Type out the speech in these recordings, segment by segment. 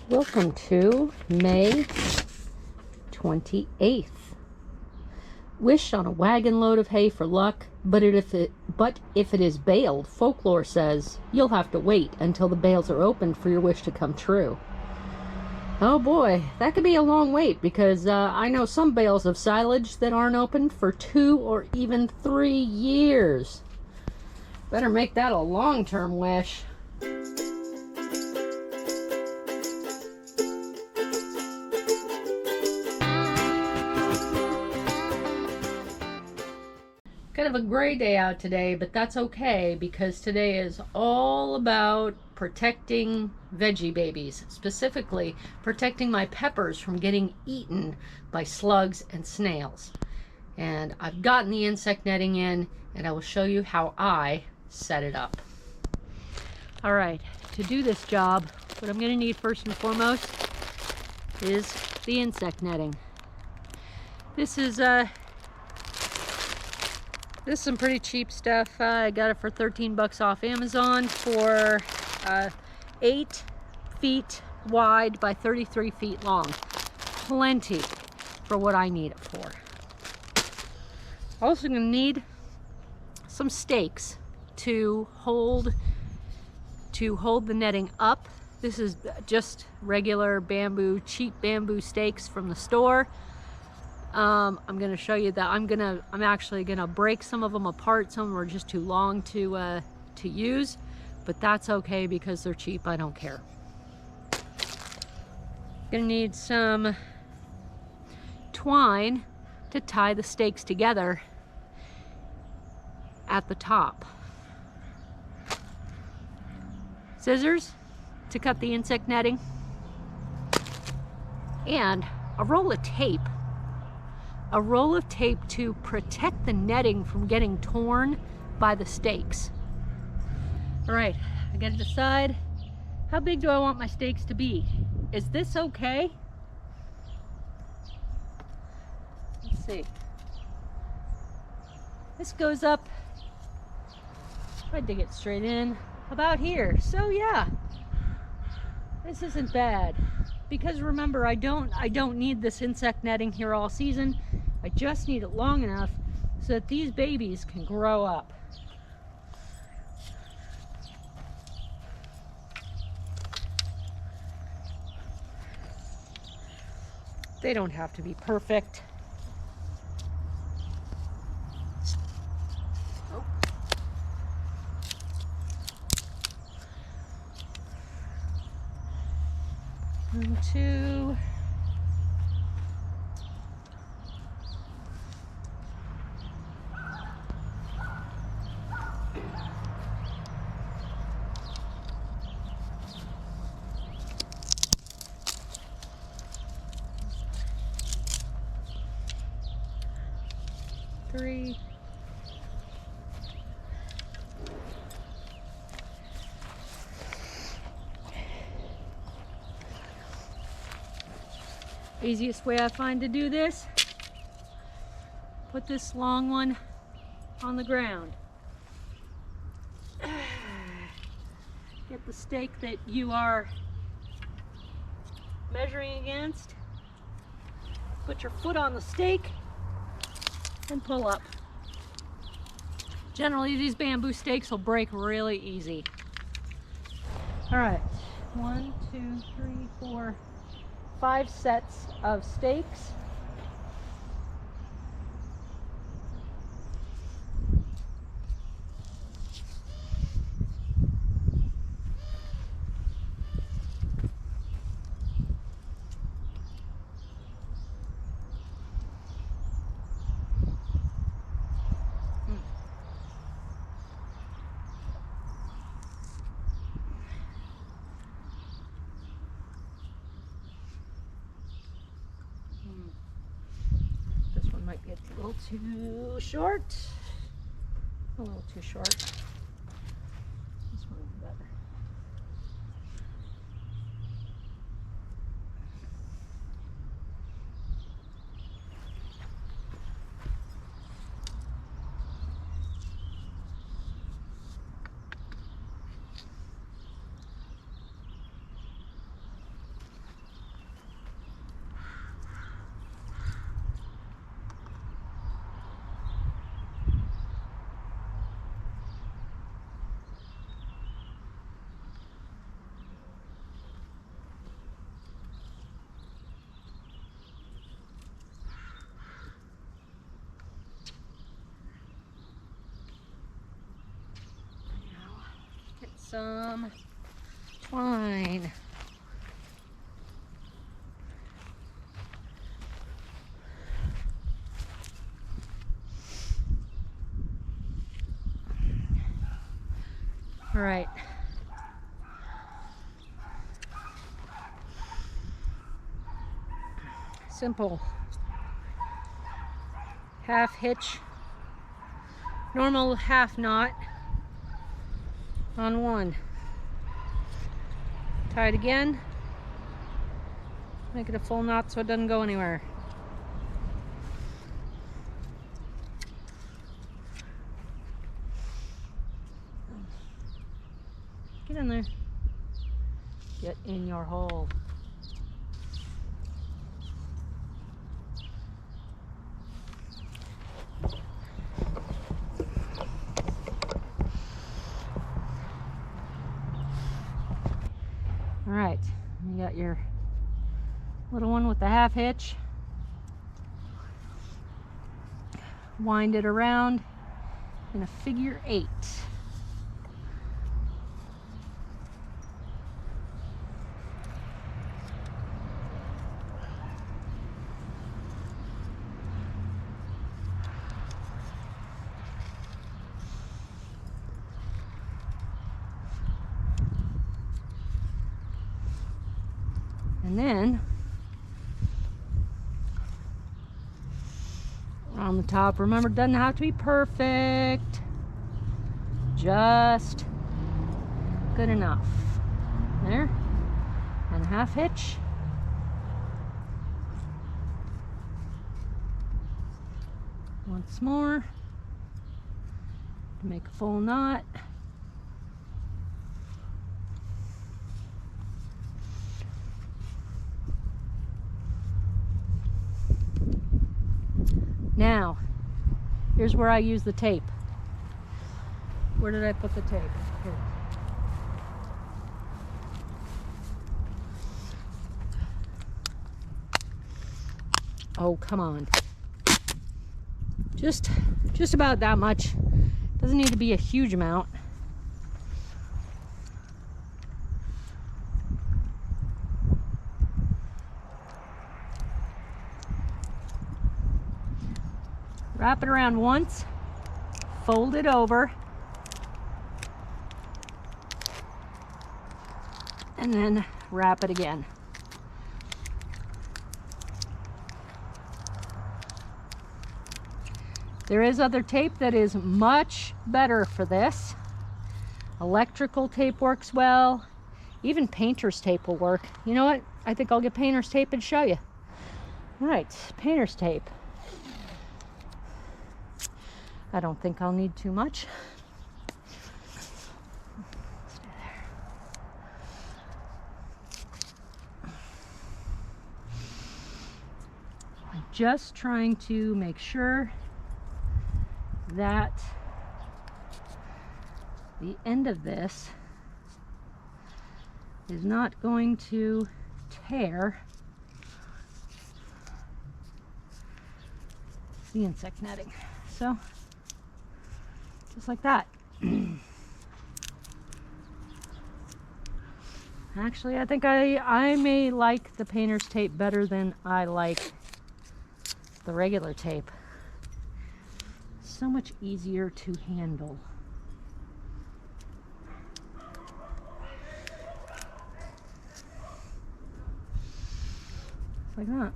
Welcome to May 28th. Wish on a wagon load of hay for luck, but if it is baled, folklore says you'll have to wait until the bales are opened for your wish to come true. Oh boy, that could be a long wait, because I know some bales of silage that aren't opened for 2 or even 3 years. Better make that a long-term wish. Kind of a gray day out today, but that's okay, because today is all about protecting veggie babies, specifically protecting my peppers from getting eaten by slugs and snails. And I've gotten the insect netting in, and I will show you how I set it up. All right, to do this job, what I'm going to need first and foremost is the insect netting. This is some pretty cheap stuff. I got it for 13 bucks off Amazon for 8 feet wide by 33 feet long. Plenty for what I need it for. Also gonna need some stakes to hold the netting up. This is just regular bamboo, cheap bamboo stakes from the store. I'm going to show you that I'm actually gonna break some of them apart. Some of them are just too long to use, but that's okay because they're cheap. I don't care. Gonna need some twine to tie the stakes together at the top. Scissors to cut the insect netting, and a roll of tape. A roll of tape to protect the netting from getting torn by the stakes. All right, I gotta decide, how big do I want my stakes to be? Is this okay? Let's see. This goes up, if I dig it straight in, about here. So yeah, this isn't bad. Because remember, I don't need this insect netting here all season. I just need it long enough so that these babies can grow up. They don't have to be perfect. Oh. 1, 2. Three. Easiest way I find to do this, put this long one on the ground. Get the stake that you are measuring against, put your foot on the stake, and pull up. Generally, these bamboo stakes will break really easy. All right, 1, 2, 3, 4, 5 sets of stakes. Might be a little too short. A little too short. This one's better. some twine. All right. Simple. Half hitch, normal half knot on one. Tie it again. Make it a full knot so it doesn't go anywhere. Get in there. Get in your hole. All right, you got your little one with the half hitch. Wind it around in a figure 8. And then on the top, remember, it doesn't have to be perfect, just good enough. There, and a half hitch. Once more to make a full knot. Now, here's where I use the tape. Where did I put the tape? Here. Oh, come on. Just about that much. Doesn't need to be a huge amount. Wrap it around once, fold it over, and then wrap it again. There is other tape that is much better for this. Electrical tape works well. Even painter's tape will work. You know what? I think I'll get painter's tape and show you. All right, painter's tape. I don't think I'll need too much. Stay there. I'm just trying to make sure that the end of this is not going to tear the insect netting. So, just like that. Actually, I think I may like the painter's tape better than I like the regular tape. So much easier to handle. Like that.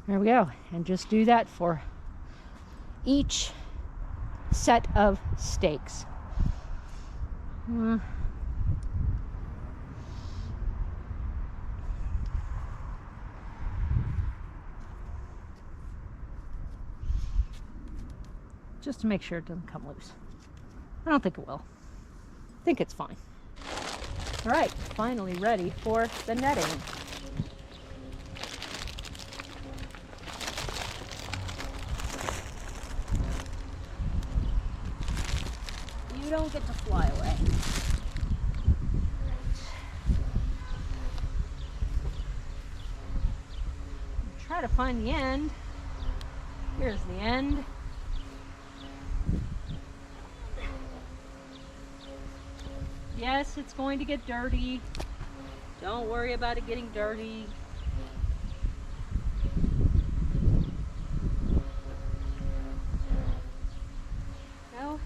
There we go. And just do that for each set of stakes. Just to make sure it doesn't come loose. I don't think it will. I think it's fine. All right, finally ready for the netting. You don't get to fly away. Try to find the end. Here's the end. Yes, it's going to get dirty. Don't worry about it getting dirty. No.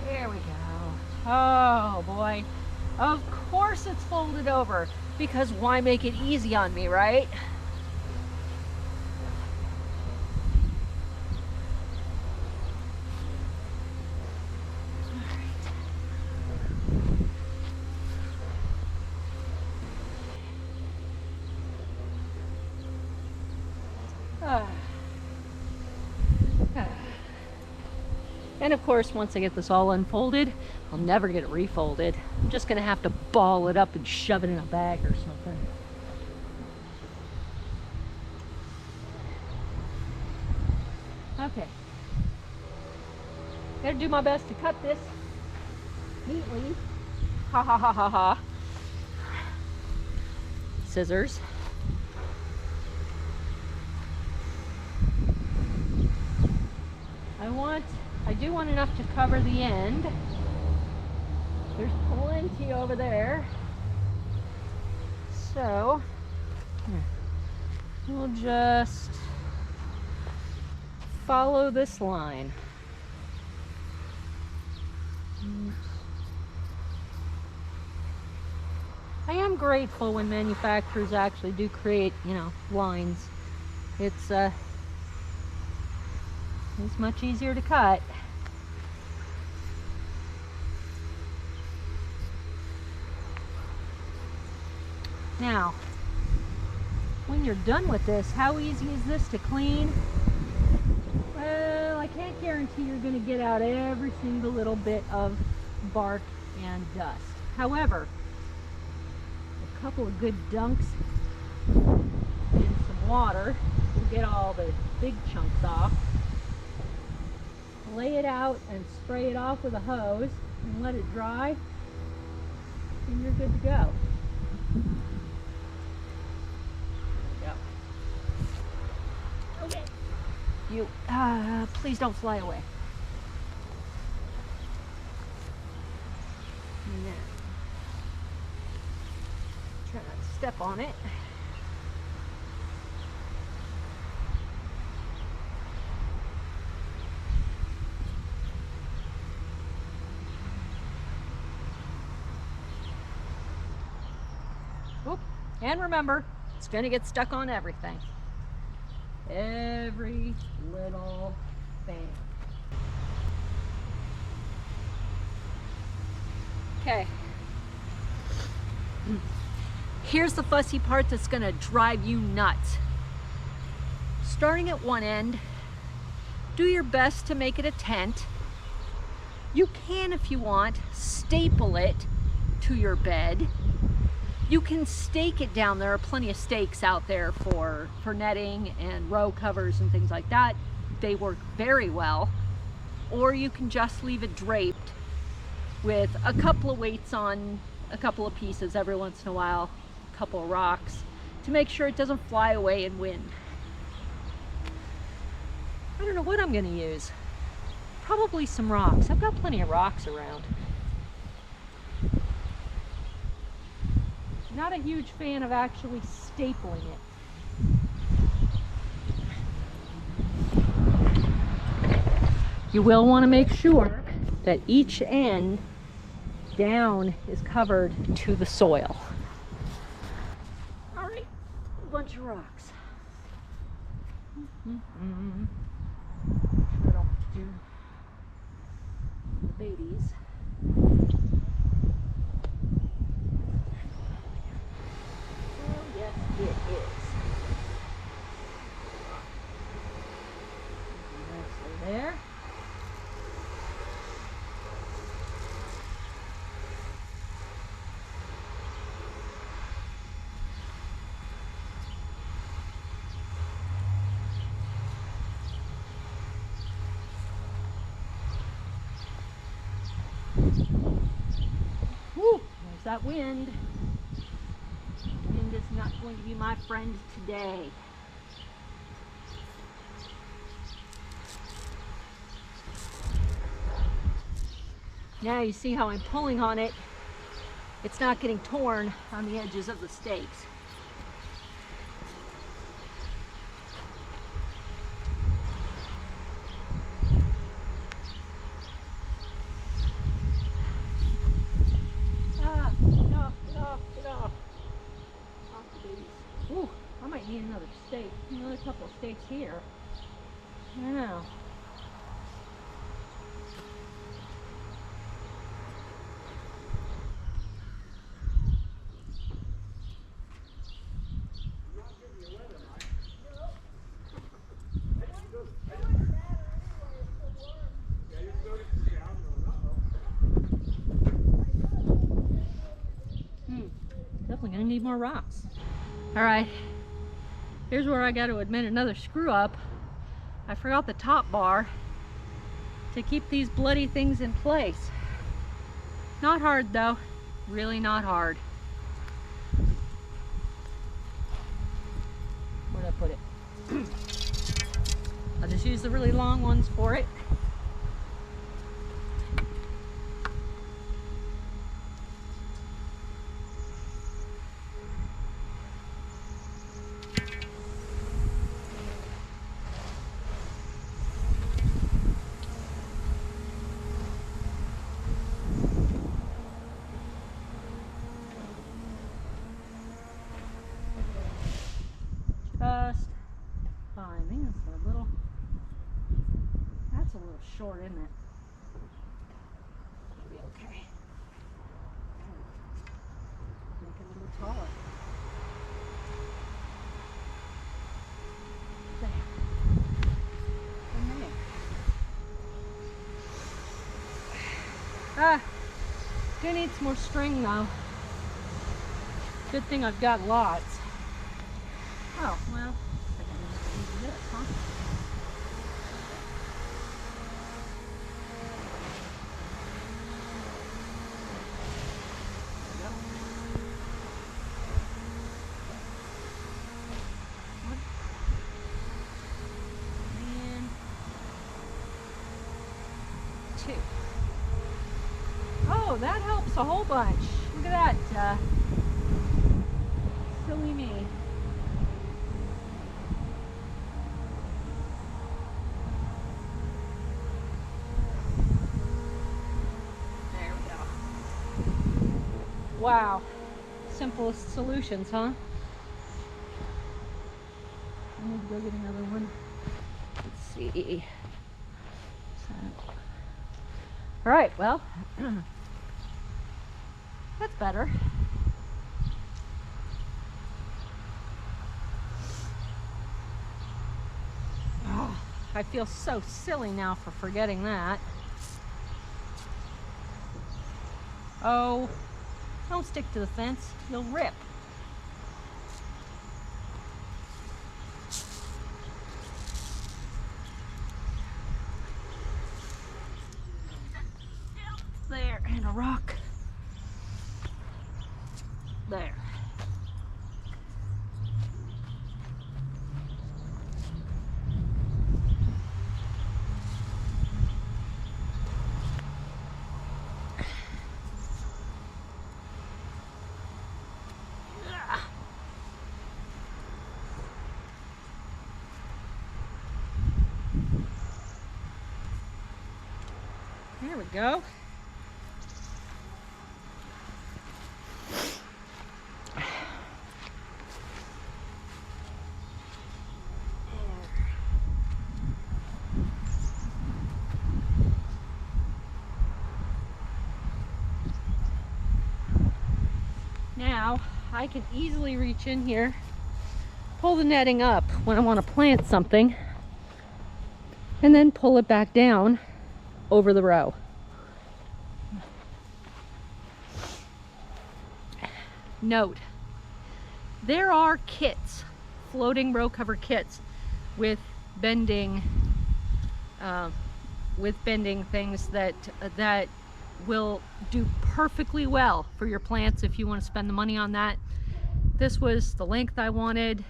There we go. Oh boy. Of course it's folded over, because why make it easy on me, right? And of course, once I get this all unfolded, I'll never get it refolded. I'm just gonna have to ball it up and shove it in a bag or something. Okay. Gotta do my best to cut this neatly. Ha ha ha ha ha. Scissors. I do want enough to cover the end. There's plenty over there. So, we'll just follow this line. I am grateful when manufacturers actually do create, lines. It's much easier to cut. Now, when you're done with this, how easy is this to clean? Well, I can't guarantee you're going to get out every single little bit of bark and dust. However, a couple of good dunks in some water will get all the big chunks off. Lay it out and spray it off with a hose and let it dry, and you're good to go. Okay. You, please don't fly away. Now, try not to step on it. Oop. And remember, it's going to get stuck on everything. Every little thing. Okay. Here's the fussy part that's going to drive you nuts. Starting at one end, do your best to make it a tent. You can, if you want, staple it to your bed. You can stake it down. There are plenty of stakes out there for netting and row covers and things like that. They work very well. Or you can just leave it draped with a couple of weights on a couple of pieces every once in a while, a couple of rocks, to make sure it doesn't fly away in wind. I don't know what I'm going to use. Probably some rocks. I've got plenty of rocks around. Not a huge fan of actually stapling it. You will want to make sure that each end down is covered to the soil. All right, a bunch of rocks. Sure I don't do the babies. Yes, it is. Nicely there. Woo, there's that wind. Wind is not going to be my friend today. Now you see how I'm pulling on it. It's not getting torn on the edges of the stakes. Ooh, I might need another stake. Another couple of stakes here. I don't know. Definitely gonna need more rocks. All right, here's where I got to admit another screw up. I forgot the top bar to keep these bloody things in place. Not hard though, really not hard. Where'd I put it? I'll just use the really long ones for it. Just finding that's a little short, isn't it? Should be okay. Make it a little taller. There. And there. Do need some more string though. Good thing I've got lots. Oh, well, I can just use this, huh? There we go. One. And two. Oh, that helps a whole bunch. Look at that. Silly me. Wow, simplest solutions, huh? I need to go get another one. Let's see. All right, well, that's better. Oh, I feel so silly now for forgetting that. Oh. Don't stick to the fence, you'll rip. There, and a rock. There. There we go. Now I can easily reach in here, pull the netting up when I want to plant something, and then pull it back down over the row. Note, there are kits, floating row cover kits with bending things that will do perfectly well for your plants if you want to spend the money on that. This was the length I wanted,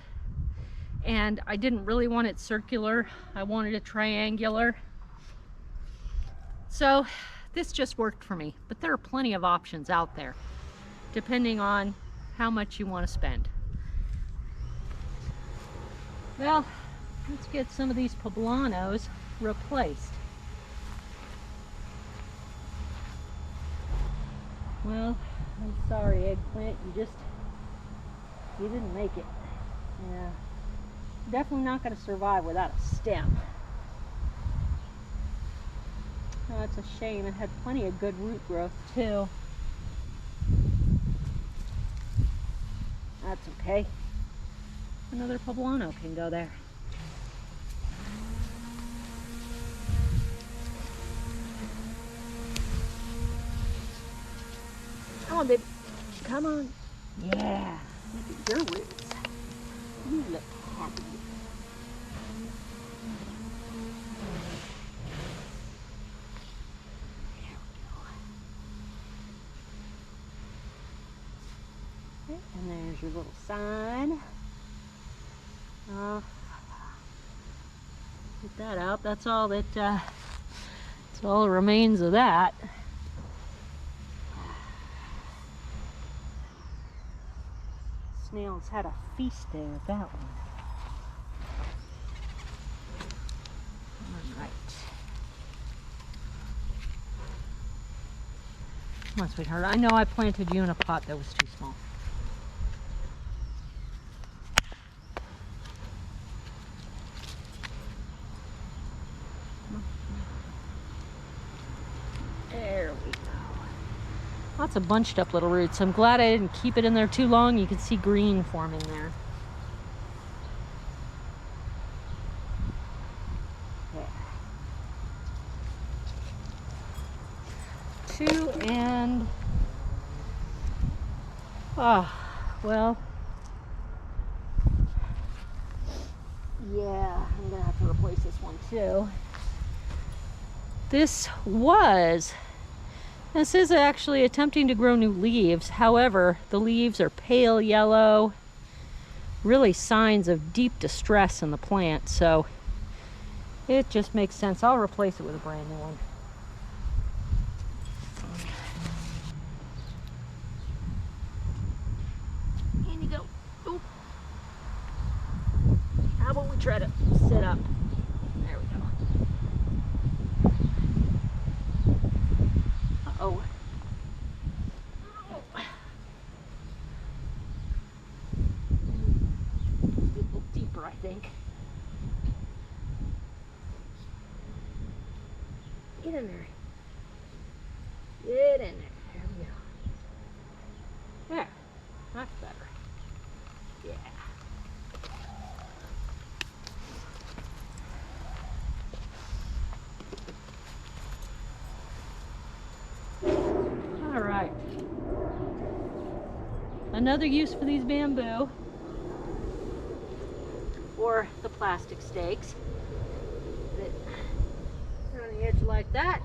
and I didn't really want it circular. I wanted it triangular. So this just worked for me, but there are plenty of options out there depending on how much you want to spend. Well, let's get some of these poblanos replaced. Well, I'm sorry, eggplant, you didn't make it. Yeah, definitely not going to survive without a stem. Oh, it's a shame. It had plenty of good root growth too. That's okay. Another poblano can go there. Come on, baby. Come on. Yeah. Look at your roots. You look happy. And there's your little sign. Get that out. That's all that. That's all that remains of that. Snails had a feast day with that one. All right. Come on, sweetheart. I know I planted you in a pot that was too small. There we go. Lots of bunched up little roots. I'm glad I didn't keep it in there too long. You can see green forming there. There. 2 and... well... yeah, I'm gonna have to replace this one too. This is actually attempting to grow new leaves. However, the leaves are pale yellow, really signs of deep distress in the plant. So it just makes sense. I'll replace it with a brand new one. In you go. Ooh. How about we try to sit up? There we go. Uh-oh. A little deeper, I think. Get in there. Get in there. There we go. There. That's better. Yeah. All right. Another use for these bamboo, or the plastic stakes that are on the edge like that,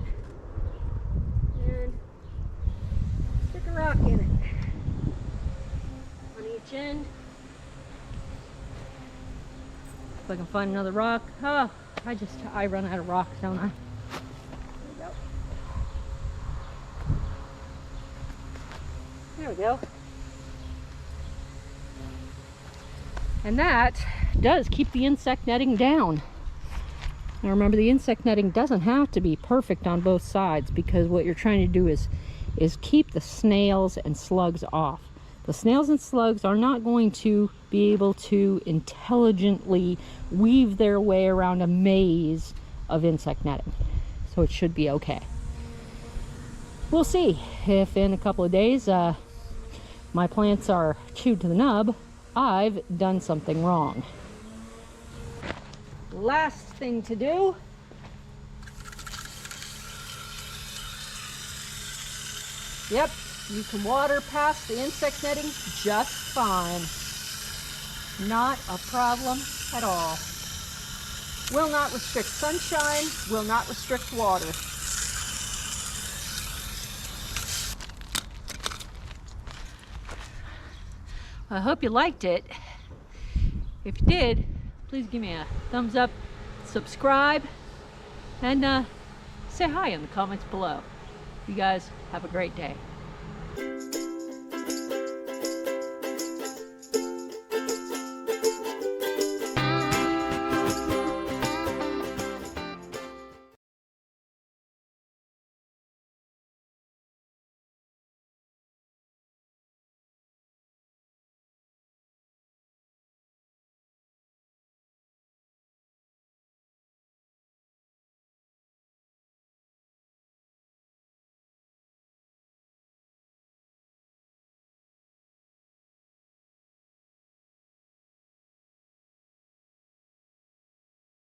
and stick a rock in it on each end. If I can find another rock. Oh, I run out of rocks, don't I? There we go. And that does keep the insect netting down. Now remember, the insect netting doesn't have to be perfect on both sides, because what you're trying to do is keep the snails and slugs off. The snails and slugs are not going to be able to intelligently weave their way around a maze of insect netting. So it should be okay. We'll see if in a couple of days my plants are chewed to the nub. I've done something wrong. Last thing to do. Yep, you can water past the insect netting just fine. Not a problem at all. Will not restrict sunshine, will not restrict water. I hope you liked it. If you did, please give me a thumbs up, subscribe, and say hi in the comments below. You guys have a great day.